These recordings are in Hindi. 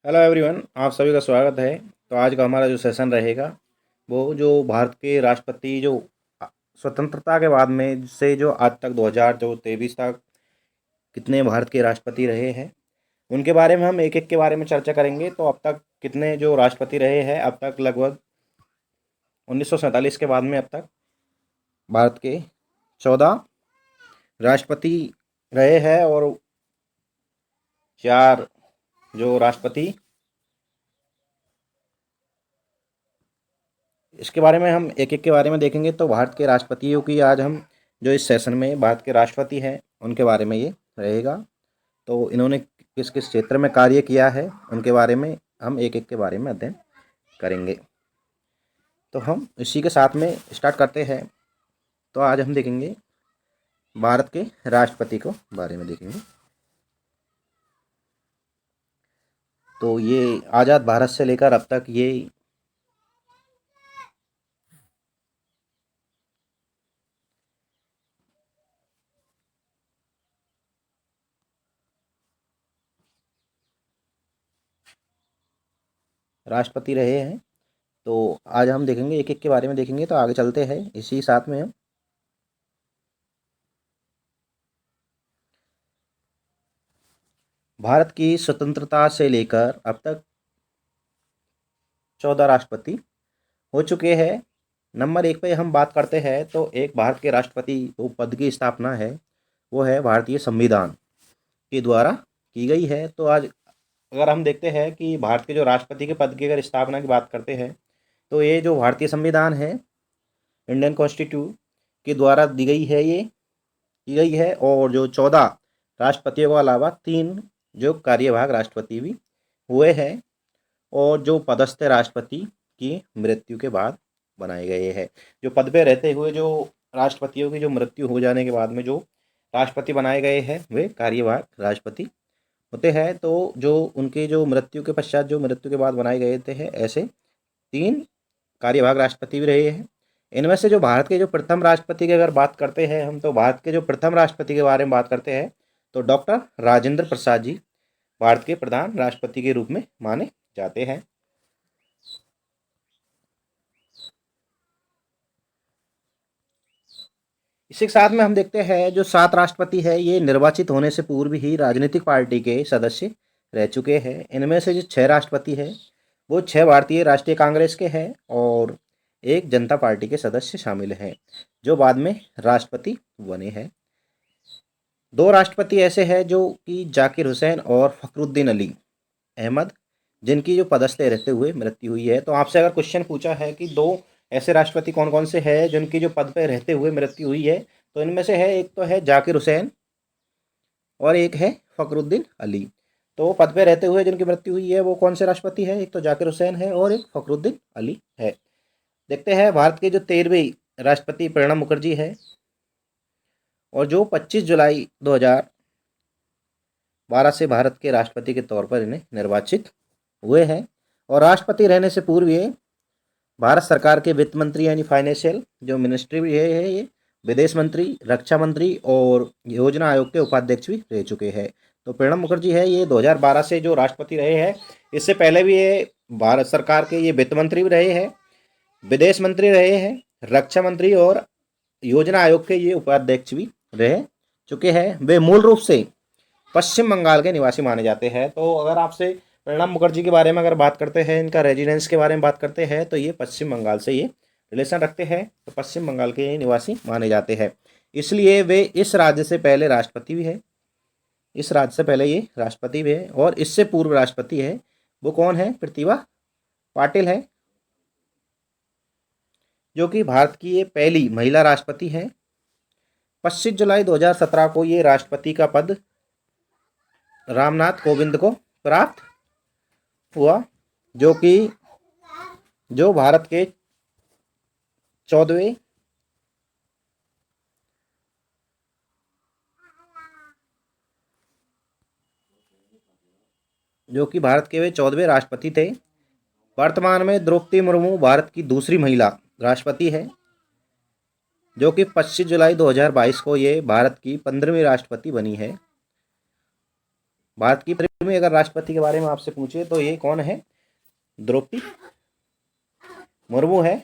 हेलो एवरीवन, आप सभी का स्वागत है। तो आज का हमारा जो सेशन रहेगा वो जो भारत के राष्ट्रपति जो स्वतंत्रता के बाद में से जो आज तक 2023 तक कितने भारत के राष्ट्रपति रहे हैं उनके बारे में हम एक एक के बारे में चर्चा करेंगे। तो अब तक कितने जो राष्ट्रपति रहे हैं, अब तक लगभग 1947 के बाद में अब तक भारत के 14 राष्ट्रपति रहे हैं और 4 जो राष्ट्रपति, इसके बारे में हम एक एक के बारे में देखेंगे। तो भारत के राष्ट्रपतियों की आज हम जो इस सेशन में भारत के राष्ट्रपति हैं उनके बारे में ये रहेगा। तो इन्होंने किस किस क्षेत्र में कार्य किया है उनके बारे में हम एक एक के बारे में अध्ययन करेंगे। तो हम इसी के साथ में स्टार्ट करते हैं। तो आज हम देखेंगे भारत के राष्ट्रपति को बारे में देखेंगे। तो ये आज़ाद भारत से लेकर अब तक ये राष्ट्रपति रहे हैं। तो आज हम देखेंगे एक एक के बारे में देखेंगे। तो आगे चलते हैं इसी साथ में हम भारत की स्वतंत्रता से लेकर अब तक 14 राष्ट्रपति हो चुके हैं। नंबर 1 पे हम बात करते हैं तो एक भारत के राष्ट्रपति वो पद की स्थापना है, वो है भारतीय संविधान के द्वारा की गई है। तो आज अगर हम देखते हैं कि भारत के जो राष्ट्रपति के पद की अगर स्थापना की बात करते हैं तो ये जो भारतीय संविधान है, इंडियन कॉन्स्टिट्यूशन के द्वारा दी गई है, ये की गई है। और जो 14 राष्ट्रपतियों के अलावा 3 जो कार्यवाहक राष्ट्रपति भी हुए हैं और जो पदस्थ राष्ट्रपति की मृत्यु के बाद बनाए गए हैं। जो पद पे रहते हुए जो राष्ट्रपतियों की जो मृत्यु हो जाने के बाद में जो राष्ट्रपति बनाए गए हैं वे कार्यवाहक राष्ट्रपति होते हैं। तो जो उनके जो मृत्यु के पश्चात जो मृत्यु के बाद बनाए गए थे ऐसे 3 कार्यवाहक राष्ट्रपति भी रहे हैं। इनमें से जो भारत के जो प्रथम राष्ट्रपति की अगर बात करते हैं हम, तो भारत के जो प्रथम राष्ट्रपति के बारे में बात करते हैं तो डॉक्टर राजेंद्र प्रसाद जी भारत के प्रधान राष्ट्रपति के रूप में माने जाते हैं। इसी के साथ में हम देखते हैं जो 7 राष्ट्रपति है ये निर्वाचित होने से पूर्व ही राजनीतिक पार्टी के सदस्य रह चुके हैं। इनमें से जो 6 राष्ट्रपति है वो 6 भारतीय राष्ट्रीय कांग्रेस के हैं और एक जनता पार्टी के सदस्य शामिल हैं जो बाद में राष्ट्रपति बने हैं। 2 राष्ट्रपति ऐसे हैं जो कि जाकिर हुसैन और फखरुद्दीन अली अहमद, जिनकी जो पदस्थ रहते हुए मृत्यु हुई है। तो आपसे अगर क्वेश्चन पूछा है कि 2 ऐसे राष्ट्रपति कौन कौन से हैं जिनकी जो पद पे रहते हुए मृत्यु हुई है, तो इनमें से है एक तो है जाकिर हुसैन और एक है फखरुद्दीन अली। तो पद पे रहते हुए जिनकी मृत्यु हुई है वो कौन से राष्ट्रपति है? एक तो जाकिर हुसैन है और एक फखरुद्दीन अली है। देखते हैं भारत के जो 13वें राष्ट्रपति प्रणब मुखर्जी है और जो 25 जुलाई 2012 से भारत के राष्ट्रपति के तौर पर इन्हें निर्वाचित हुए हैं। और राष्ट्रपति रहने से पूर्व ये भारत सरकार के वित्त मंत्री यानी फाइनेंशियल जो मिनिस्ट्री भी है ये विदेश मंत्री, रक्षा मंत्री और योजना आयोग के उपाध्यक्ष भी रह चुके हैं। तो प्रणब मुखर्जी है ये 2012 से जो राष्ट्रपति रहे हैं। इससे पहले भी ये भारत सरकार के ये वित्त मंत्री भी रहे हैं, विदेश मंत्री रहे हैं, रक्षा मंत्री और योजना आयोग के ये उपाध्यक्ष भी रह चुके हैं। वे मूल रूप से पश्चिम बंगाल के निवासी माने जाते हैं। तो अगर आपसे प्रणब मुखर्जी के बारे में अगर बात करते हैं, इनका रेजिडेंस के बारे में बात करते हैं, तो ये पश्चिम बंगाल से ये रिलेशन रखते हैं। तो पश्चिम बंगाल के ये निवासी माने जाते हैं, इसलिए वे इस राज्य से पहले राष्ट्रपति भी है, इस राज्य से पहले ये राष्ट्रपति भी है। और इससे पूर्व राष्ट्रपति है वो कौन है? प्रतिभा पाटिल है, जो कि भारत की ये पहली महिला राष्ट्रपति है। 25 जुलाई 2017 को ये राष्ट्रपति का पद रामनाथ कोविंद को प्राप्त हुआ, जो कि जो भारत के 14वें जो कि भारत के वे 14वें राष्ट्रपति थे। वर्तमान में द्रौपदी मुर्मू भारत की दूसरी महिला राष्ट्रपति है, जो कि 25 जुलाई 2022 को ये भारत की 15वीं राष्ट्रपति बनी है। भारत की में अगर राष्ट्रपति के बारे में आपसे पूछे तो ये कौन है? द्रौपदी मुर्मू है।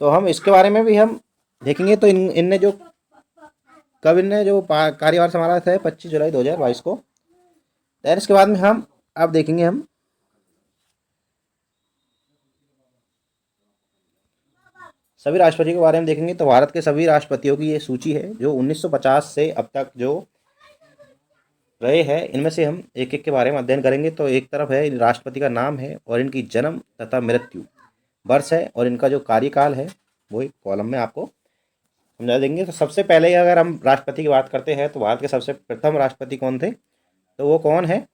तो हम इसके बारे में भी हम देखेंगे। तो इनने जो कब इनने जो कार्यभार संभाला था 25 जुलाई 2022 को। फिर इसके बाद में हम अब देखेंगे हम सभी राष्ट्रपति के बारे में देखेंगे। तो भारत के सभी राष्ट्रपतियों की ये सूची है जो 1950 से अब तक जो रहे हैं। इनमें से हम एक एक के बारे में अध्ययन करेंगे। तो एक तरफ है राष्ट्रपति का नाम है और इनकी जन्म तथा मृत्यु वर्ष है और इनका जो कार्यकाल है वो एक कॉलम में आपको समझा देंगे। तो सबसे पहले अगर हम राष्ट्रपति की बात करते हैं तो भारत के सबसे प्रथम राष्ट्रपति कौन थे? तो वो कौन है?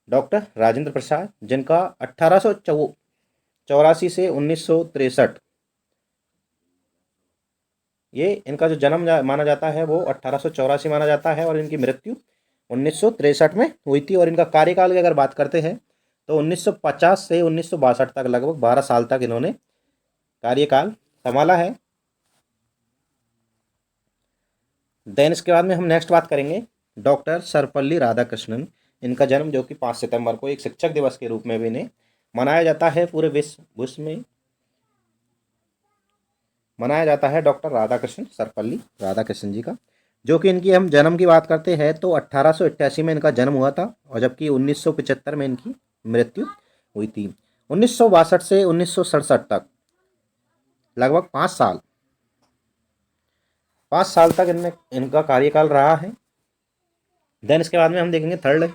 डॉक्टर राजेंद्र प्रसाद, जिनका 1884 से 1963 ये इनका जो जन्म माना जाता है वो 1884 माना जाता है और इनकी मृत्यु 1963 में हुई थी। और इनका कार्यकाल की अगर बात करते हैं तो 1950 से 1962 तक लगभग 12 साल तक इन्होंने कार्यकाल संभाला है। देन इसके बाद में हम नेक्स्ट बात करेंगे डॉक्टर सर्वपल्ली राधाकृष्णन। इनका जन्म जो कि 5 सितंबर को एक शिक्षक दिवस के रूप में भी इन्हें मनाया जाता है, पूरे विश्व में मनाया जाता है डॉक्टर राधाकृष्ण सर्वपल्ली राधाकृष्णन जी का। जो कि इनकी हम जन्म की बात करते हैं तो 1888 में इनका जन्म हुआ था और जबकि 1975 में इनकी मृत्यु हुई थी। 1962 से 1967 तक लगभग 5 साल तक इनमें इनका कार्यकाल रहा है। देन इसके बाद में हम देखेंगे थर्ड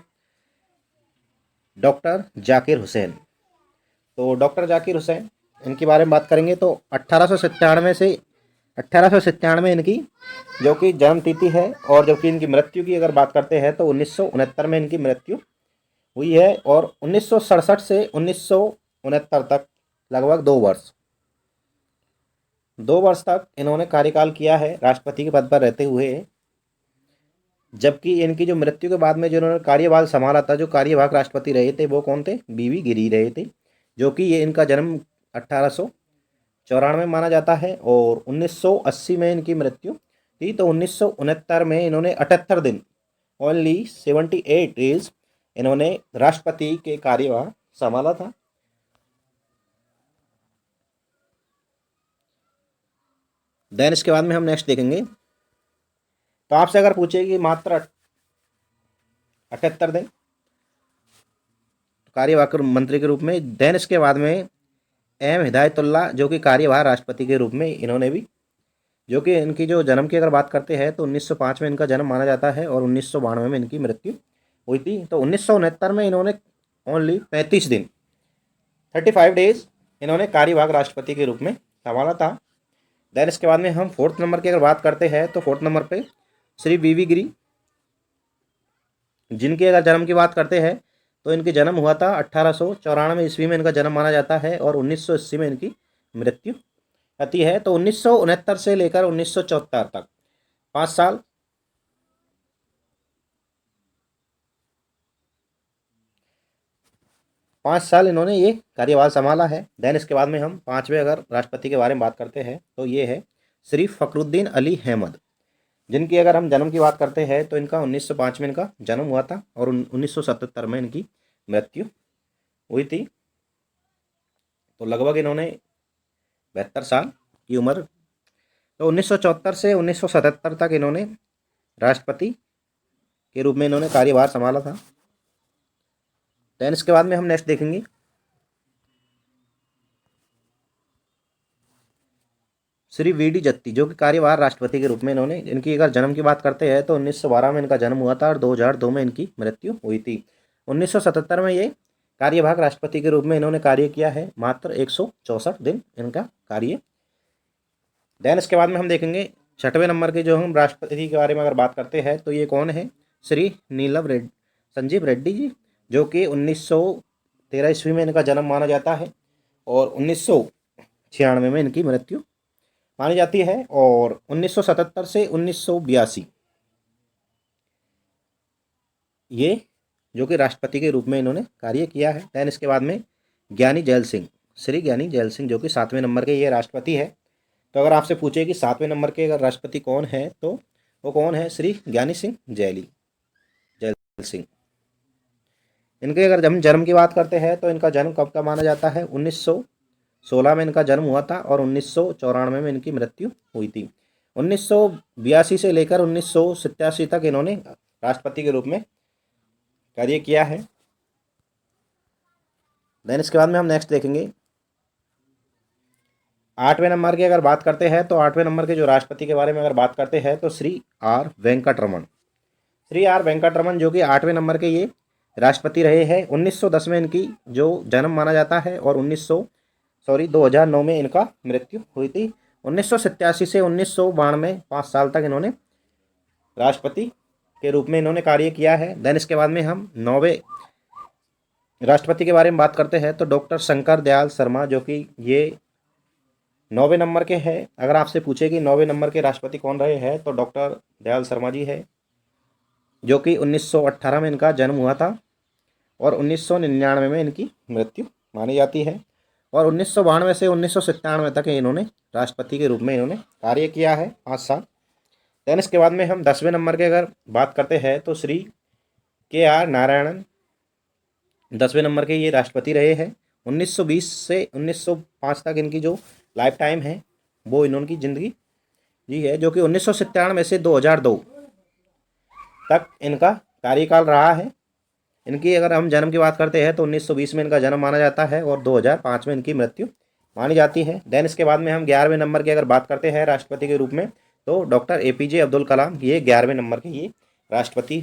डॉक्टर जाकिर हुसैन। तो डॉक्टर जाकिर हुसैन इनके बारे में बात करेंगे तो 1897 इनकी जो कि जन्म तिथि है और जबकि इनकी मृत्यु की अगर बात करते हैं तो 1969 में इनकी मृत्यु हुई है। और 1967 से 1969 तक लगभग 2 वर्ष तक इन्होंने कार्यकाल किया है राष्ट्रपति के पद पर रहते हुए। जबकि इनकी जो मृत्यु के बाद में जिन्होंने कार्यभार संभाला था, जो कार्यवाहक राष्ट्रपति रहे थे वो कौन थे? बीवी गिरी रहे थे। जो कि ये इनका जन्म 1894 में माना जाता है और 1980 में इनकी मृत्यु थी। तो 1969 में इन्होंने 78 दिन ओनली 78 डेज इन्होंने राष्ट्रपति के कार्यभार संभाला था। देन इसके बाद में हम नेक्स्ट देखेंगे। तो आपसे अगर पूछे कि मात्र 78 दिन कार्यवाहक मंत्री के रूप में। देन इसके बाद में एम हिदायतुल्लाह जो कि कार्यवाहक राष्ट्रपति के रूप में इन्होंने भी, जो कि इनकी जो जन्म की अगर बात करते हैं तो 1905 में इनका जन्म माना जाता है और 1992 में इनकी मृत्यु हुई थी। तो 1969 में इन्होंने ओनली 35 दिन 35 डेज इन्होंने कार्यवाहक राष्ट्रपति के रूप में संभाला था। देन इसके बाद में हम 4th नंबर की अगर बात करते हैं तो 4th नंबर पे श्री वीवी गिरी, जिनके अगर जन्म की बात करते हैं तो इनकी जन्म हुआ था 1894 ईस्वी में इनका जन्म माना जाता है और 1980 में इनकी मृत्यु आती है। तो 1969 से लेकर 1974 तक 5 साल इन्होंने ये कार्यभार संभाला है। देन इसके बाद में हम 5वें अगर राष्ट्रपति के बारे में बात करते हैं तो ये है श्री फखरुद्दीन अली अहमद, जिनकी अगर हम जन्म की बात करते हैं तो इनका 1905 में इनका जन्म हुआ था और 1977 में इनकी मृत्यु हुई थी। तो लगभग इन्होंने 72 साल की उम्र। तो 1974 से 1977 तक इन्होंने राष्ट्रपति के रूप में इन्होंने कार्यभार संभाला था। देन इसके बाद में हम नेक्स्ट देखेंगे श्री वी.डी. जत्ती, जो कि कार्यवाहक राष्ट्रपति के रूप में इन्होंने, इनकी अगर जन्म की बात करते हैं तो 1912 में इनका जन्म हुआ था और 2002 में इनकी मृत्यु हुई थी। 1977 में ये कार्यवाहक राष्ट्रपति के रूप में इन्होंने कार्य किया है, मात्र 164 दिन इनका कार्य। देन इसके बाद में हम देखेंगे 6वें नंबर के जो हम राष्ट्रपति के बारे में अगर बात करते हैं तो ये कौन है? श्री संजीव रेड्डी जी, जो कि 1913 ईस्वी में इनका जन्म माना जाता है और 1996 में इनकी मृत्यु मानी जाती है। और 1977 से 1982 ये जो कि राष्ट्रपति के रूप में इन्होंने कार्य किया है। दैन इसके बाद में ज्ञानी जैल सिंह, श्री ज्ञानी जैल सिंह, जो कि 7वें नंबर के ये राष्ट्रपति है। तो अगर आपसे पूछे कि 7वें नंबर के अगर राष्ट्रपति कौन है तो वो कौन है? श्री ज्ञानी सिंह जैल सिंह। इनके अगर हम जन्म की बात करते हैं तो इनका जन्म कब का माना जाता है, 1916 में इनका जन्म हुआ था और 1994 में इनकी मृत्यु हुई थी। 1982 से लेकर 1987 तक इन्होंने राष्ट्रपति के रूप में कार्य किया है। देन इसके बाद में हम नेक्स्ट देखेंगे 8वें नंबर की अगर बात करते हैं तो 8वें नंबर के जो राष्ट्रपति के बारे में अगर बात करते हैं तो श्री आर वेंकटरमन। श्री आर वेंकटरमन जो कि 8वें नंबर के ये राष्ट्रपति रहे हैं। 1910 में इनकी जो जन्म माना जाता है और 2009 में इनका मृत्यु हुई थी। 1987 से 1992 5 साल तक इन्होंने राष्ट्रपति के रूप में इन्होंने कार्य किया है। देन इसके बाद में हम 9वें राष्ट्रपति के बारे में बात करते हैं तो डॉक्टर शंकर दयाल शर्मा जो कि ये 9वें नंबर के हैं। अगर आपसे पूछे कि 9वें नंबर के राष्ट्रपति कौन रहे हैं तो डॉक्टर दयाल शर्मा जी है, जो कि 1918 में इनका जन्म हुआ था और 1999 में इनकी मृत्यु मानी जाती है। और 1992 से 1997 तक इन्होंने राष्ट्रपति के रूप में इन्होंने कार्य किया है 5 साल। देन इसके बाद में हम 10वें नंबर के अगर बात करते हैं तो श्री के आर नारायणन 10वें नंबर के ये राष्ट्रपति रहे हैं। 1920 से 1905 तक इनकी जो लाइफ टाइम है वो इन्होंने ज़िंदगी जी है, जो कि 1997 से 2002 तक इनका कार्यकाल रहा है। इनकी अगर हम जन्म की बात करते हैं तो 1920 में इनका जन्म माना जाता है और 2005 में इनकी मृत्यु मानी जाती है। देन इसके बाद में हम 11वें नंबर की अगर बात करते हैं राष्ट्रपति के रूप में तो डॉक्टर APJ अब्दुल कलाम ये 11वें नंबर के ये राष्ट्रपति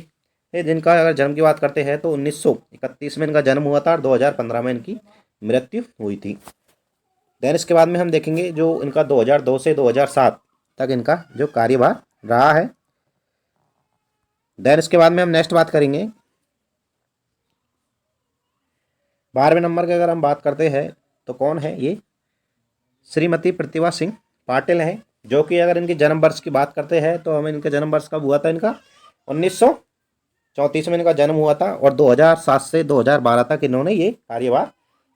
है, जिनका अगर जन्म की बात करते हैं तो 1931 में इनका जन्म हुआ था और 2015 में इनकी मृत्यु हुई थी। देन इसके बाद में हम देखेंगे जो इनका 2002 से 2007 तक इनका जो कार्यभार रहा है। देन इसके बाद में हम नेक्स्ट बात करेंगे 12वें नंबर की अगर हम बात करते हैं तो कौन है ये श्रीमती प्रतिभा सिंह पाटिल हैं, जो कि अगर इनके जन्म वर्ष की बात करते हैं तो हमें इनका जन्म वर्ष कब हुआ था, इनका 1934 में इनका जन्म हुआ था और 2007 से 2012 तक इन्होंने ये कार्यभार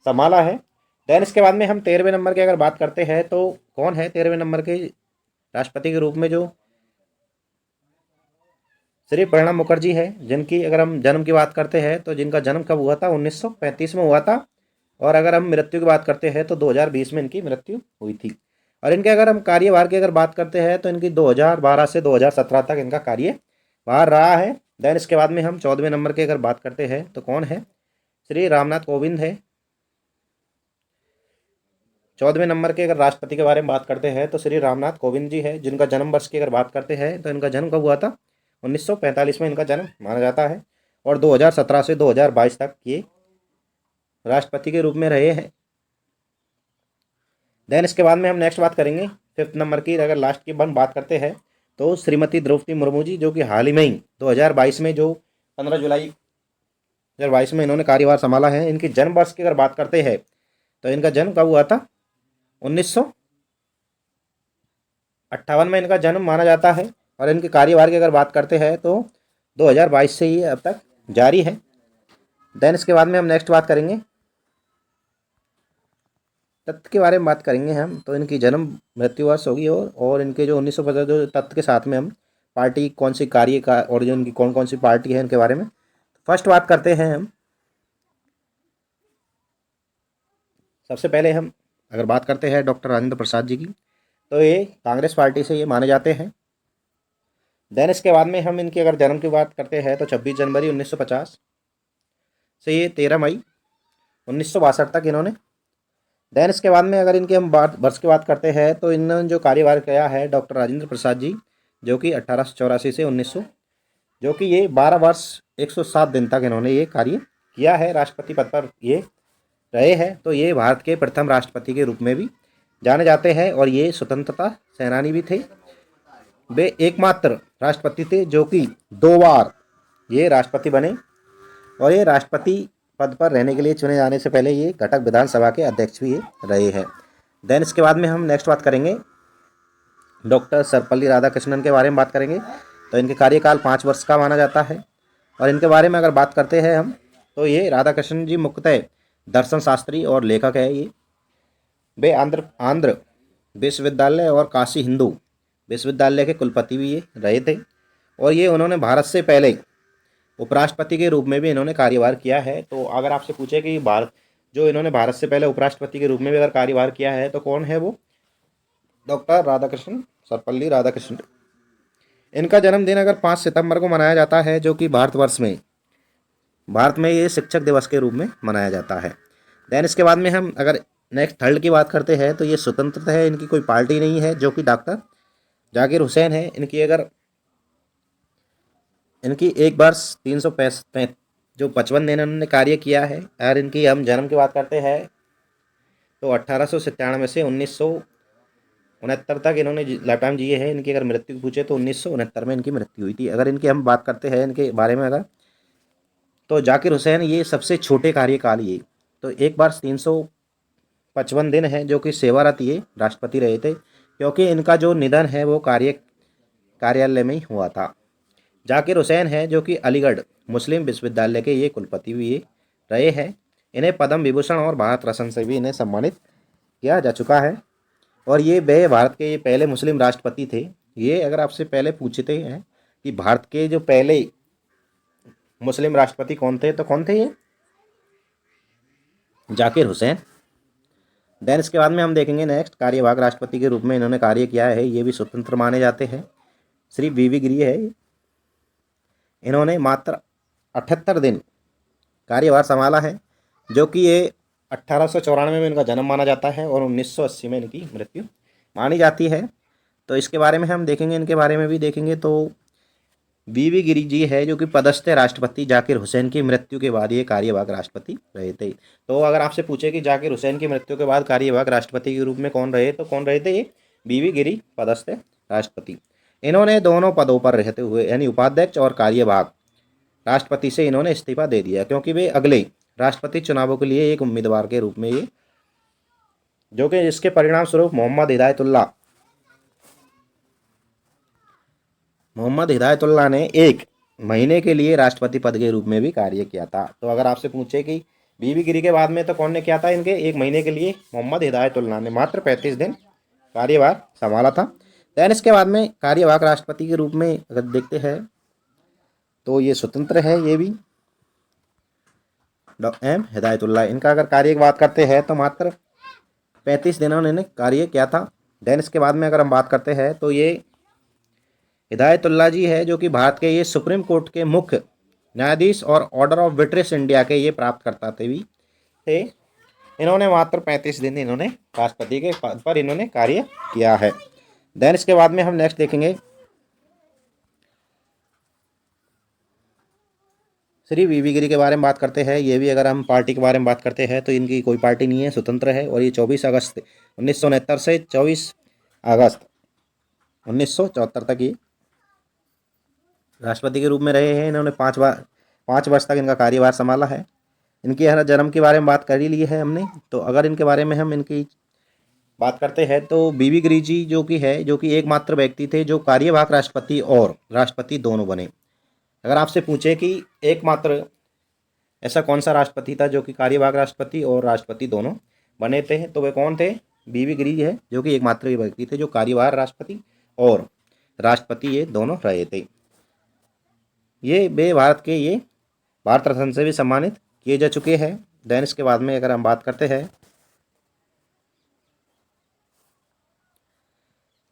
संभाला है। देन इसके बाद में हम 13वें नंबर की अगर बात करते हैं तो कौन है 13वें नंबर के राष्ट्रपति के रूप में, जो श्री प्रणब मुखर्जी है, जिनकी अगर हम जन्म की बात करते हैं तो जिनका जन्म कब हुआ था 1935 में हुआ था और अगर हम मृत्यु की बात करते हैं तो 2020 में इनकी मृत्यु हुई थी। और इनके अगर हम कार्यभार की अगर बात करते हैं तो इनकी 2012 से 2017 तक इनका कार्यभार रहा है। देन इसके बाद में हम 14वें नंबर की अगर बात करते हैं तो कौन है श्री रामनाथ कोविंद है। 14वें नंबर के अगर राष्ट्रपति के बारे में बात करते हैं तो श्री रामनाथ कोविंद जी है, जिनका जन्म वर्ष की अगर बात करते हैं तो इनका जन्म कब हुआ था 1945 में इनका जन्म माना जाता है और 2017 से 2022 तक ये राष्ट्रपति के रूप में रहे हैं। देन इसके बाद में हम नेक्स्ट बात करेंगे 5th नंबर की अगर लास्ट की बात करते हैं तो श्रीमती द्रौपदी मुर्मू जी, जो कि हाल ही में ही 2022 में जो 15 जुलाई 2022 में इन्होंने कार्यभार संभाला है। इनके जन्म वर्ष की अगर बात करते हैं तो इनका जन्म कब हुआ था 1958 में इनका जन्म माना जाता है और इनके कार्यभार की अगर बात करते हैं तो 2022 से ये अब तक जारी है। देन इसके बाद में हम नेक्स्ट बात करेंगे तथ्य के बारे में बात करेंगे हम, तो इनकी जन्म मृत्यु वर्ष होगी और इनके जो 1950 जो तथ्य के साथ में हम पार्टी कौन सी कार्य का और जो इनकी कौन कौन सी पार्टी है इनके बारे में फर्स्ट बात करते हैं हम। सबसे पहले हम अगर बात करते हैं डॉक्टर राजेंद्र प्रसाद जी की, तो ये कांग्रेस पार्टी से ये माने जाते हैं। देन इसके बाद में हम इनके अगर जन्म की बात करते हैं तो 26 जनवरी 1950 से ये 13 मई 1962 तक इन्होंने। देन इसके बाद में अगर इनके हम वर्ष की बात करते हैं तो इन्होंने जो कार्यभार किया है डॉक्टर राजेंद्र प्रसाद जी, जो कि 1884 से 1900, जो कि ये 12 वर्ष 107 दिन तक इन्होंने ये कार्य किया है, राष्ट्रपति पद पर ये रहे हैं। तो ये भारत के प्रथम राष्ट्रपति के रूप में भी जाने जाते हैं और ये स्वतंत्रता सेनानी भी थे। वे एकमात्र राष्ट्रपति थे जो कि 2 बार ये राष्ट्रपति बने और ये राष्ट्रपति पद पर रहने के लिए चुने जाने से पहले ये घटक विधानसभा के अध्यक्ष भी रहे हैं। देन इसके बाद में हम नेक्स्ट बात करेंगे डॉक्टर सर्वपल्ली राधाकृष्णन के बारे में बात करेंगे। तो इनके कार्यकाल 5 वर्ष का माना जाता है और इनके बारे में अगर बात करते हैं हम तो ये राधाकृष्णन जी मुख्यतः दर्शन शास्त्री और लेखक है। ये वे आंध्र विश्वविद्यालय और काशी हिंदू विश्वविद्यालय के कुलपति भी ये रहे थे और ये उन्होंने भारत से पहले उपराष्ट्रपति के रूप में भी इन्होंने कार्यभार किया है। तो अगर आपसे पूछे कि भारत जो इन्होंने भारत से पहले उपराष्ट्रपति के रूप में भी अगर कार्यभार किया है तो कौन है वो? डॉक्टर राधाकृष्णन, सर्वपल्ली राधाकृष्णन। इनका जन्मदिन अगर 5 सितंबर को मनाया जाता है, जो कि भारत में ये शिक्षक दिवस के रूप में मनाया जाता है। देन इसके बाद में हम अगर नेक्स्ट थर्ड की बात करते हैं तो ये स्वतंत्र है, इनकी कोई पार्टी नहीं है, जो कि डॉक्टर जाकिर हुसैन है। इनकी एक वर्ष 365 जो 55 दिन इन्होंने कार्य किया है। और इनकी हम जन्म की बात करते हैं तो 1897 से 1969 तक इन्होंने लाइफ टाइम जिए हैं। इनकी अगर मृत्यु पूछे तो 1969 में इनकी मृत्यु हुई थी। अगर इनकी हम बात करते हैं इनके बारे में अगर, तो जाकिर हुसैन ये सबसे छोटे कार्यकाल ये तो एक बार 355 दिन है जो कि सेवारत ये राष्ट्रपति रहे थे, क्योंकि इनका जो निधन है वो कार्यालय में ही हुआ था। जाकिर हुसैन है जो कि अलीगढ़ मुस्लिम विश्वविद्यालय के ये कुलपति भी रहे हैं। इन्हें पद्म विभूषण और भारत रत्न से भी इन्हें सम्मानित किया जा चुका है। और ये वे भारत के ये पहले मुस्लिम राष्ट्रपति थे। ये अगर आपसे पहले पूछते हैं कि भारत के जो पहले मुस्लिम राष्ट्रपति कौन थे, तो कौन थे ये? जाकिर हुसैन। देन इसके बाद में हम देखेंगे नेक्स्ट कार्यवाहक राष्ट्रपति के रूप में इन्होंने कार्य किया है, ये भी स्वतंत्र माने जाते हैं, श्री वी गिरी है। इन्होंने मात्र 78 दिन कार्यभार संभाला है, जो कि ये 1894 में इनका जन्म माना जाता है और 1980 में इनकी मृत्यु मानी जाती है। तो इसके बारे में हम देखेंगे, इनके बारे में भी देखेंगे। तो वी गिरी जी है जो कि पदस्थ राष्ट्रपति जाकिर हुसैन की मृत्यु के बाद ये कार्यवाहक राष्ट्रपति रहे थे। तो अगर आपसे पूछे कि जाकिर हुसैन की मृत्यु के बाद कार्यवाहक राष्ट्रपति के रूप में कौन रहे, तो कौन रहे थे? ये वी गिरी पदस्थ राष्ट्रपति। इन्होंने दोनों पदों पर रहते हुए यानी उपाध्यक्ष और कार्यवाहक राष्ट्रपति से इन्होंने इस्तीफा दे दिया, क्योंकि वे अगले राष्ट्रपति चुनावों के लिए एक उम्मीदवार के रूप में ये, जो कि इसके परिणाम स्वरूप मोहम्मद हिदायतुल्लाह ने 1 महीने के लिए राष्ट्रपति पद के रूप में भी कार्य किया था। तो अगर आपसे पूछे कि बीबी गिरी के बाद में तो कौन ने किया था इनके 1 महीने के लिए? मोहम्मद हिदायतुल्लाह ने मात्र 35 दिन कार्यभार संभाला था। दैन इसके बाद में कार्यवाहक राष्ट्रपति के रूप में अगर देखते हैं तो ये स्वतंत्र है, ये भी डॉक्टर एम हिदायतुल्लाह। इनका अगर कार्य की बात करते हैं तो मात्र 35 दिनों ने कार्य किया था। दैन इसके बाद में अगर हम बात करते हैं तो ये हिदायतुल्लाह जी है जो कि भारत के ये सुप्रीम कोर्ट के मुख्य न्यायाधीश और ऑर्डर ऑफ ब्रिटिश इंडिया के ये प्राप्तकर्ता थे। इन्होंने मात्र 35 दिन इन्होंने राष्ट्रपति के पद पर इन्होंने कार्य किया है। दैन इसके बाद में हम नेक्स्ट देखेंगे श्री वी गिरी के बारे में बात करते हैं। ये भी अगर हम पार्टी के बारे में बात करते हैं तो इनकी कोई पार्टी नहीं है, स्वतंत्र है। और ये 24 अगस्त 1969 से 24 अगस्त 1974 तक ये राष्ट्रपति के रूप में रहे हैं। इन्होंने 5 वर्ष तक इनका कार्यभार संभाला है। इनकी हर जन्म के बारे में बात कर ही ली है हमने। तो अगर इनके बारे में हम इनकी बात करते हैं तो वी गिरी जी जो कि एकमात्र व्यक्ति थे जो कार्यवाहक राष्ट्रपति और राष्ट्रपति दोनों बने। अगर आपसे पूछे कि एकमात्र ऐसा कौन सा राष्ट्रपति था जो कि कार्यवाहक राष्ट्रपति और राष्ट्रपति दोनों बने थे, तो वे कौन थे? वी गिरी है जो कि एकमात्र व्यक्ति थे जो कार्यवाहक राष्ट्रपति और राष्ट्रपति ये दोनों रहे थे। ये भारत रत्न से भी सम्मानित किए जा चुके हैं। दैन इसके बाद में अगर हम बात करते हैं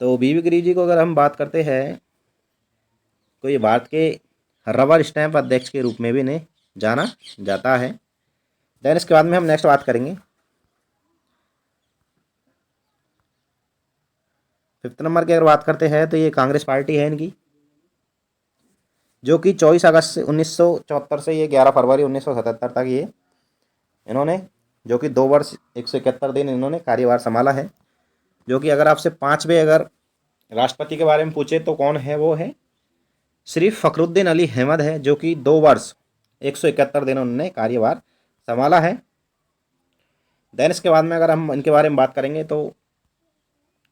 तो वी गिरी जी को अगर हम बात करते हैं तो ये भारत के रबर स्टैंप अध्यक्ष के रूप में भी इन्हें जाना जाता है। दैन इसके बाद में हम नेक्स्ट बात करेंगे 5th नंबर की अगर बात करते हैं तो ये कांग्रेस पार्टी है इनकी, जो कि 24 अगस्त 1974 से ये 11 फरवरी 1977 तक ये इन्होंने जो कि 2 वर्ष 171 दिन इन्होंने कार्यभार संभाला है। जो कि अगर आपसे 5वें अगर राष्ट्रपति के बारे में पूछे तो कौन है? वो है श्री फखरुद्दीन अली अहमद है, जो कि 2 वर्ष 171 दिन उन्होंने कार्यभार संभाला है। दैन इसके बाद में अगर हम इनके बारे में बात करेंगे तो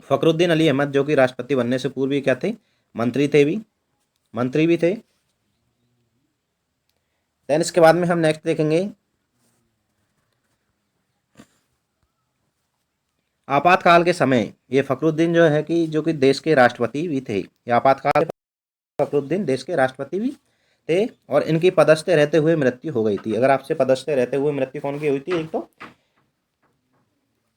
फखरुद्दीन अली अहमद जो कि राष्ट्रपति बनने से पूर्व क्या थे? मंत्री भी थे। दैन इसके बाद में हम नेक्स्ट देखेंगे आपातकाल के समय ये फखरुद्दीन जो कि देश के राष्ट्रपति भी थे। ये आपातकाल फखरुद्दीन देश के राष्ट्रपति भी थे और इनकी पदस्थ रहते हुए मृत्यु हो गई थी। अगर आपसे पदस्थ रहते हुए मृत्यु कौन की हुई थी एक तो,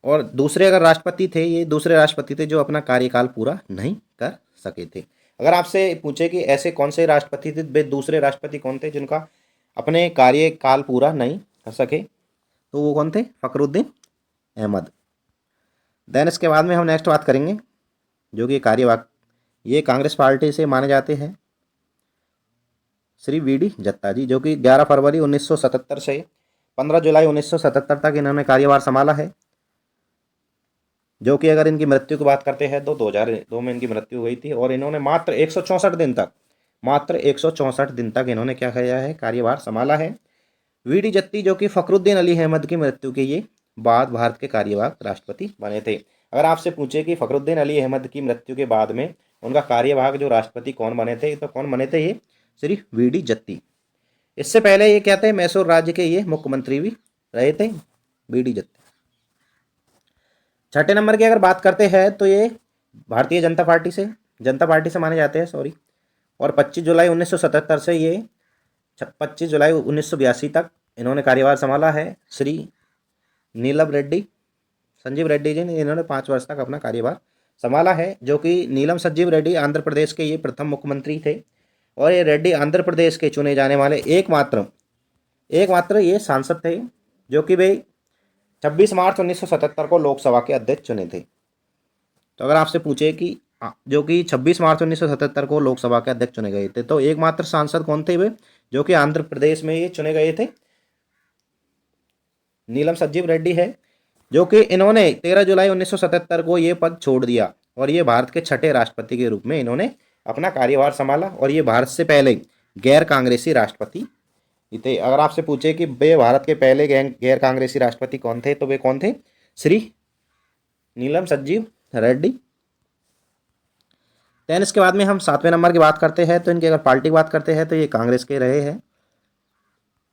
और दूसरे अगर राष्ट्रपति थे, ये दूसरे राष्ट्रपति थे जो अपना कार्यकाल पूरा नहीं कर सके थे। अगर आपसे पूछे कि ऐसे कौन से राष्ट्रपति थे, वे दूसरे राष्ट्रपति कौन थे जिनका अपने कार्यकाल पूरा नहीं कर सके, तो वो कौन थे? फखरुद्दीन अहमद। देन इसके बाद में हम नेक्स्ट बात करेंगे जो कि कार्यवाहक, ये कांग्रेस पार्टी से माने जाते हैं श्री वी डी जत्ता जी, जो कि 11 फरवरी 1977 से 15 जुलाई 1977 तक इन्होंने कार्यभार संभाला है। जो कि अगर इनकी मृत्यु की बात करते हैं तो 2002 में इनकी मृत्यु हुई थी और इन्होंने मात्र 164 दिन तक, मात्र 164 दिन तक इन्होंने क्या किया है? कार्यभार संभाला है। वी डी जत्ती जो कि फखरुद्दीन अली अहमद की मृत्यु के ये बाद भारत के कार्यवाहक राष्ट्रपति बने थे। अगर आपसे पूछे कि फखरुद्दीन अली अहमद की मृत्यु के बाद में उनका कार्यवाहक जो राष्ट्रपति कौन बने थे, तो कौन बने थे? ये श्री वी डी जत्ती। इससे पहले ये क्या थे? मैसूर राज्य के ये मुख्यमंत्री भी रहे थे वी डी जत्ती। छठे नंबर की अगर बात करते हैं तो ये भारतीय जनता पार्टी से माने जाते हैं, सॉरी। और 25 जुलाई 1977 से ये 25 जुलाई 1982 तक इन्होंने कार्यभार संभाला है। श्री संजीव रेड्डी जी ने इन्होंने 5 वर्ष तक अपना कार्यभार संभाला है। जो कि नीलम संजीव रेड्डी आंध्र प्रदेश के ये प्रथम मुख्यमंत्री थे और ये रेड्डी आंध्र प्रदेश के चुने जाने वाले एकमात्र ये सांसद थे जो कि वे 26 मार्च 1977 को लोकसभा के अध्यक्ष चुने थे। तो अगर आपसे पूछे कि जो कि 26 मार्च 1977 को लोकसभा के अध्यक्ष चुने गए थे, तो एकमात्र सांसद कौन थे वे? जो कि आंध्र प्रदेश में ये चुने गए थे, नीलम संजीव रेड्डी है। जो कि इन्होंने 13 जुलाई 1977 को ये पद छोड़ दिया और ये भारत के छठे राष्ट्रपति के रूप में इन्होंने अपना कार्यभार संभाला और ये भारत से पहले गैर कांग्रेसी राष्ट्रपति थे। अगर आपसे पूछे कि वे भारत के पहले गैर कांग्रेसी राष्ट्रपति कौन थे, तो वे कौन थे? श्री नीलम संजीव रेड्डी। देन इसके बाद में हम 7वें नंबर की बात करते हैं तो इनकी अगर पार्टी की बात करते हैं तो ये कांग्रेस के रहे हैं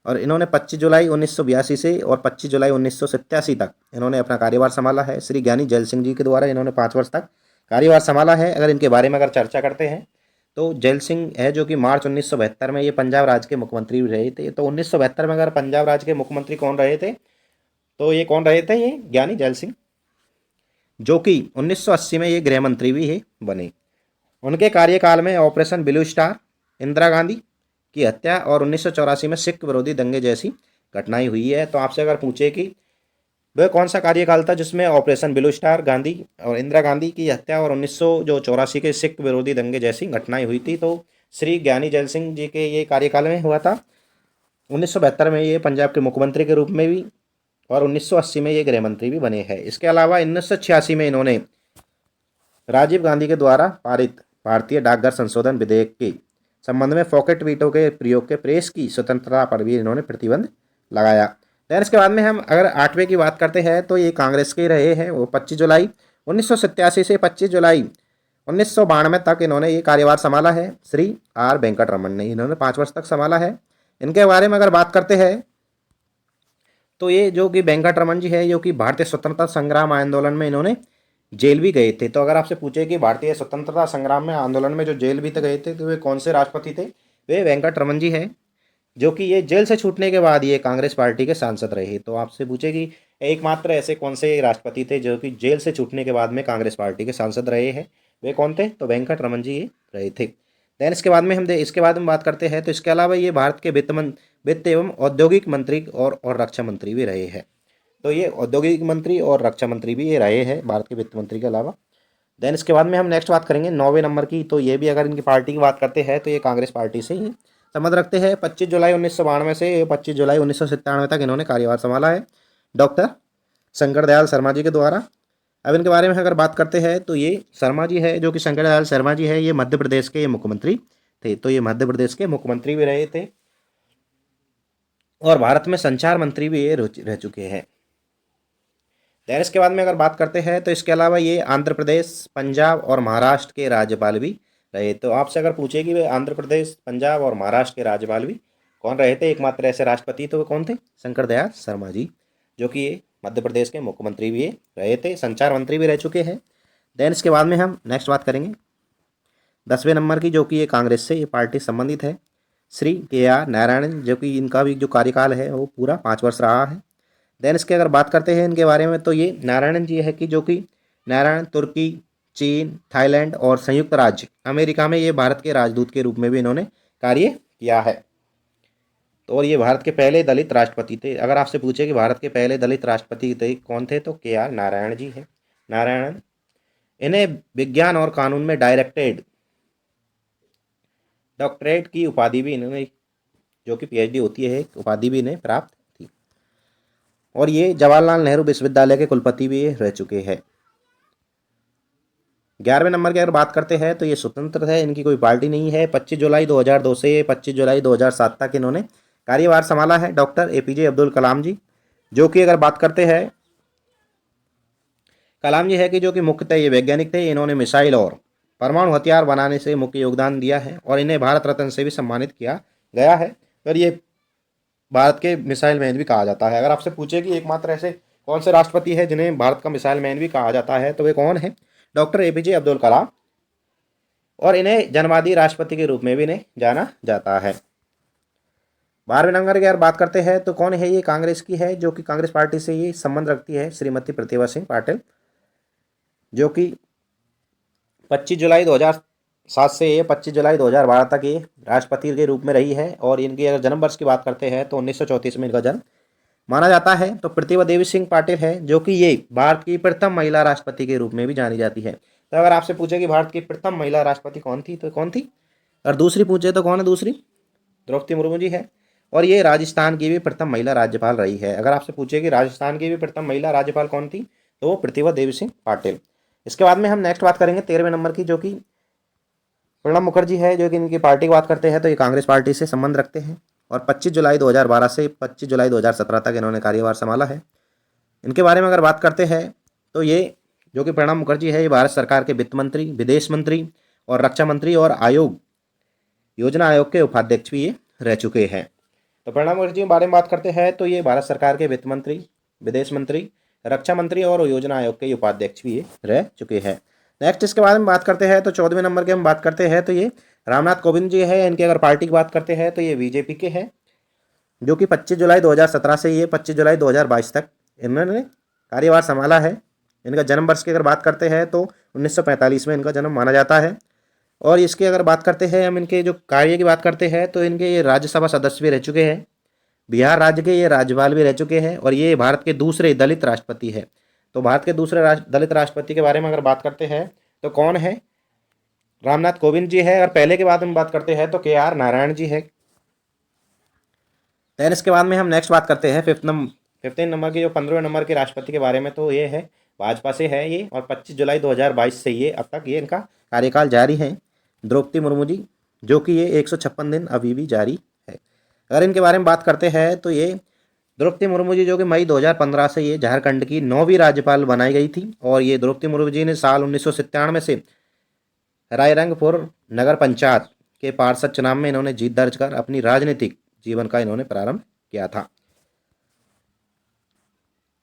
और इन्होंने 25 जुलाई 1982 से और 25 जुलाई 1987 तक इन्होंने अपना कार्यभार संभाला है। श्री ज्ञानी जैल सिंह जी के द्वारा इन्होंने 5 वर्ष तक कार्यभार संभाला है। अगर इनके बारे में अगर चर्चा करते हैं तो जैल सिंह है जो कि मार्च 1972 में ये पंजाब राज्य के मुख्यमंत्री भी रहे थे। तो 1972 में अगर पंजाब राज्य के मुख्यमंत्री कौन रहे थे, तो ये कौन रहे थे? ये ज्ञानी जैल सिंह, जो कि 1980 में ये गृह मंत्री भी है बने। उनके कार्यकाल में operation blue star, Indira Gandhi की हत्या और 1984 में सिख विरोधी दंगे जैसी घटनाएं हुई है। तो आपसे अगर पूछे कि वह कौन सा कार्यकाल था जिसमें ऑपरेशन ब्लू स्टार, गांधी और इंदिरा गांधी की हत्या और 1984 के सिख विरोधी दंगे जैसी घटनाएं हुई थी, तो श्री ज्ञानी जैल सिंह जी के ये कार्यकाल में हुआ था। 1972 में ये पंजाब के मुख्यमंत्री के रूप में भी और 1980 में ये गृह मंत्री भी बने हैं। इसके अलावा 1986 में इन्होंने राजीव गांधी के द्वारा पारित भारतीय डाकघर संशोधन विधेयक के संबंध में पॉकेट वीटो के प्रयोग के प्रेस की स्वतंत्रता पर भी इन्होंने प्रतिबंध लगाया। देन इसके बाद में हम अगर 8वें की बात करते हैं तो ये कांग्रेस के रहे हैं। वो 25 जुलाई 1987 से 25 जुलाई 1992 तक इन्होंने ये कार्यभार संभाला है। श्री आर वेंकट रमन ने इन्होंने 5 वर्ष तक संभाला है। इनके बारे में अगर बात करते हैं तो ये जो कि वेंकट रमन जी है, जो कि भारतीय स्वतंत्रता संग्राम आंदोलन में इन्होंने जेल भी गए थे। तो अगर आपसे पूछे कि भारतीय स्वतंत्रता संग्राम में आंदोलन में जो जेल भी तो गए थे, तो वे कौन से राष्ट्रपति थे? वे वेंकट रमन जी हैं, जो कि ये जेल से छूटने के बाद ये कांग्रेस पार्टी के सांसद रहे। तो आपसे पूछे कि एकमात्र ऐसे कौन से राष्ट्रपति थे जो कि जेल से छूटने के बाद में कांग्रेस पार्टी के सांसद रहे हैं, वे कौन थे? तो वेंकट रमन जी ये रहे थे। देन इसके बाद में इसके बाद हम बात करते हैं तो इसके अलावा ये भारत के वित्त एवं औद्योगिक मंत्री और रक्षा मंत्री भी रहे हैं। तो ये औद्योगिक मंत्री और रक्षा मंत्री भी ये रहे हैं भारत के वित्त मंत्री के अलावा। देन इसके बाद में हम नेक्स्ट बात करेंगे 9वें नंबर की। तो ये भी अगर इनकी पार्टी की बात करते हैं तो ये कांग्रेस पार्टी से ही संबंध रखते हैं। 25 जुलाई 1992 से 25 जुलाई 1997 तक इन्होंने कार्यभार संभाला है डॉक्टर शंकर दयाल शर्मा जी के द्वारा। अब इनके बारे में अगर बात करते हैं तो ये शर्मा जी है, जो कि शंकर दयाल शर्मा जी है, ये मध्य प्रदेश के ये मुख्यमंत्री थे। तो ये मध्य प्रदेश के मुख्यमंत्री भी रहे थे और भारत में संचार मंत्री भी ये रह चुके हैं। देन इसके बाद में अगर बात करते हैं तो इसके अलावा ये आंध्र प्रदेश, पंजाब और महाराष्ट्र के राज्यपाल भी रहे। तो आपसे अगर पूछे कि वे आंध्र प्रदेश, पंजाब और महाराष्ट्र के राज्यपाल भी कौन रहे थे, एकमात्र ऐसे राष्ट्रपति, तो वे कौन थे? शंकर दयाल शर्मा जी, जो कि ये मध्य प्रदेश के मुख्यमंत्री भी रहे थे, संचार मंत्री भी रह चुके हैं। देन इसके बाद में हम नेक्स्ट बात करेंगे 10वें नंबर की, जो कि ये कांग्रेस से ये पार्टी संबंधित है। श्री के आर नारायणन, जो कि इनका भी जो कार्यकाल है वो पूरा 5 वर्ष रहा है। देन इसके अगर बात करते हैं इनके बारे में, तो ये नारायणन जी है कि जो कि नारायण तुर्की, चीन, थाईलैंड और संयुक्त राज्य अमेरिका में ये भारत के राजदूत के रूप में भी इन्होंने कार्य किया है। तो और ये भारत के पहले दलित राष्ट्रपति थे। अगर आपसे पूछे कि भारत के पहले दलित राष्ट्रपति थे कौन थे, तो के आर नारायण जी है, नारायणन। इन्हें विज्ञान और कानून में डॉक्टरेट की उपाधि भी इन्होंने, जो कि पीएचडी होती है, एक उपाधि भी इन्हें प्राप्त थी। और ये जवाहरलाल नेहरू विश्वविद्यालय के कुलपति भी रह चुके हैं। 11वें नंबर की अगर बात करते हैं तो ये स्वतंत्र है, इनकी कोई पार्टी नहीं है। 25 जुलाई 2002 से 25 जुलाई 2007 तक इन्होंने कार्यभार संभाला है, डॉक्टर एपीजे अब्दुल कलाम जी। जो कि अगर बात करते हैं कलाम जी है कि जो कि मुख्यतः ये वैज्ञानिक थे, इन्होंने मिसाइल और परमाणु हथियार बनाने से मुख्य योगदान दिया है और इन्हें भारत रत्न से भी सम्मानित किया गया है। और ये भारत के मिसाइल मैन भी कहा जाता है। अगर आपसे पूछे कि एकमात्र ऐसे कौन से राष्ट्रपति है जिन्हें भारत का मिसाइल मैन भी कहा जाता है, तो वे कौन है, डॉक्टर एपीजे अब्दुल कलाम। और इन्हें जनवादी राष्ट्रपति के रूप में भी इन्हें जाना जाता है। 12वें नंबर की अगर बात करते हैं तो कौन है, ये कांग्रेस की है, जो कि कांग्रेस पार्टी से ये संबंध रखती है, श्रीमती प्रतिभा सिंह पाटिल, जो कि 25 जुलाई 2007 से 25 जुलाई 2012 तक ये राष्ट्रपति के रूप में रही है। और इनकी अगर जन्म वर्ष की बात करते हैं तो 1934 में इनका जन्म माना जाता है। तो प्रतिभा देवी सिंह पाटिल है, जो कि ये भारत की प्रथम महिला राष्ट्रपति के रूप में भी जानी जाती है। तो अगर आपसे पूछे कि भारत की प्रथम महिला राष्ट्रपति कौन थी, तो कौन थी, और दूसरी पूछे तो कौन है, दूसरी द्रौपदी मुर्मू जी है। और ये राजस्थान की भी प्रथम महिला राज्यपाल रही है। अगर आपसे पूछे कि राजस्थान की भी प्रथम महिला राज्यपाल कौन थी, तो वो प्रतिभा देवी सिंह पाटिल। इसके बाद में हम नेक्स्ट बात करेंगे 13वें नंबर की, जो कि प्रणब मुखर्जी है, जो कि इनकी पार्टी की बात करते हैं तो ये कांग्रेस पार्टी से संबंध रखते हैं। और 25 जुलाई 2012 से 25 जुलाई 2017 तक इन्होंने कार्यभार संभाला है। इनके बारे में अगर बात करते हैं तो ये जो कि प्रणब मुखर्जी है, ये भारत सरकार के वित्त मंत्री, विदेश मंत्री और रक्षा मंत्री और योजना आयोग के उपाध्यक्ष भी ये रह चुके हैं। तो प्रणब मुखर्जी के बारे में बात करते हैं तो ये भारत सरकार के वित्त मंत्री, विदेश मंत्री, रक्षा मंत्री और योजना आयोग के उपाध्यक्ष भी ये रह चुके हैं। नेक्स्ट इसके बारे में बात करते हैं तो 14वें नंबर की हम बात करते हैं तो ये रामनाथ कोविंद जी है। इनकी अगर पार्टी की बात करते हैं तो ये बीजेपी के हैं, जो कि 25 जुलाई 2017 से ये 25 जुलाई 2022 तक इन्होंने कार्यभार संभाला है। इनका जन्म वर्ष की अगर बात करते हैं तो 1945 में इनका जन्म माना जाता है। और इसकी अगर बात करते हैं हम इनके जो कार्य की बात करते हैं तो इनके ये राज्यसभा सदस्य भी रह चुके हैं, बिहार राज्य के ये राज्यपाल भी रह चुके हैं और ये भारत के दूसरे दलित राष्ट्रपति है। तो भारत के दूसरे दलित राष्ट्रपति के बारे में अगर बात करते हैं तो कौन है, रामनाथ कोविंद जी है। और पहले के बाद हम बात करते हैं तो के आर नारायण जी है। दैन इसके बाद में हम नेक्स्ट बात करते हैं 15 नंबर की, जो 15वें नंबर के राष्ट्रपति के बारे में, तो ये है भाजपा से है ये। और 25 जुलाई 2022 से ये अब तक ये इनका कार्यकाल जारी है, द्रौपदी मुर्मू जी, जो कि ये 156 दिन अभी भी जारी है। अगर इनके बारे में बात करते हैं तो ये द्रौपदी मुर्मू जी, जो कि मई 2015 से ये झारखंड की 9वीं राज्यपाल बनाई गई थी। और ये द्रौपदी मुर्मू जी ने साल 1997 से रायरंगपुर नगर पंचायत के पार्षद चुनाव में इन्होंने जीत दर्ज कर अपनी राजनीतिक जीवन का इन्होंने प्रारंभ किया था।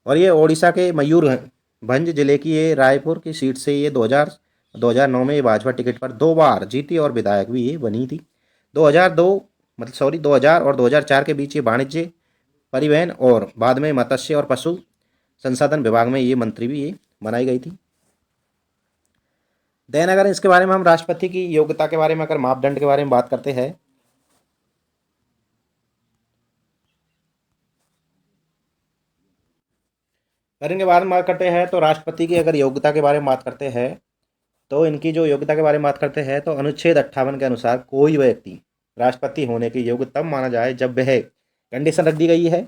और ये ओडिशा के मयूरभंज जिले की ये रायपुर की सीट से ये 2009 में ये भाजपा टिकट पर 2 बार जीती और विधायक भी ये बनी थी। 2000 और 2004 के बीच ये वाणिज्य, परिवहन और बाद में मत्स्य और पशु संसाधन विभाग में ये मंत्री भी ये बनाई गई थी। देन अगर इसके बारे में हम राष्ट्रपति की योग्यता के बारे में, अगर मापदंड के बारे में बात करते हैं, अगर इनके बारे में बात करते हैं तो राष्ट्रपति की अगर योग्यता के बारे में बात करते हैं तो इनकी जो योग्यता के बारे में बात करते हैं तो अनुच्छेद 58 के अनुसार कोई व्यक्ति राष्ट्रपति होने के योग्य तब माना जाए जब वह, कंडीशन रख दी गई है,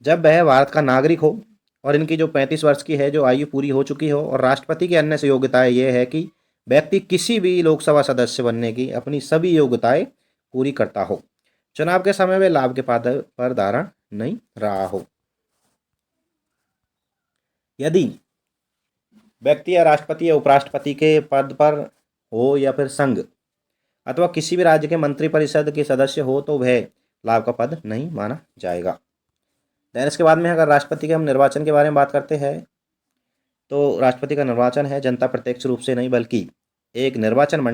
जब वह भारत का नागरिक हो और इनकी जो 35 वर्ष की है जो आयु पूरी हो चुकी हो। और राष्ट्रपति की अन्य से योग्यताएं ये है कि व्यक्ति किसी भी लोकसभा सदस्य बनने की अपनी सभी योग्यताएं पूरी करता हो, चुनाव के समय वे लाभ के पद पर धारण नहीं रहा हो। यदि व्यक्ति या राष्ट्रपति या उपराष्ट्रपति के पद पर हो या फिर संघ अथवा किसी भी राज्य के मंत्रिपरिषद के सदस्य हो तो वह लाभ का पद नहीं माना जाएगा। देन इसके बाद में अगर राष्ट्रपति के हम निर्वाचन के बारे में बात करते हैं तो राष्ट्रपति का निर्वाचन है जनता प्रत्यक्ष रूप से नहीं बल्कि एक निर्वाचन मंडल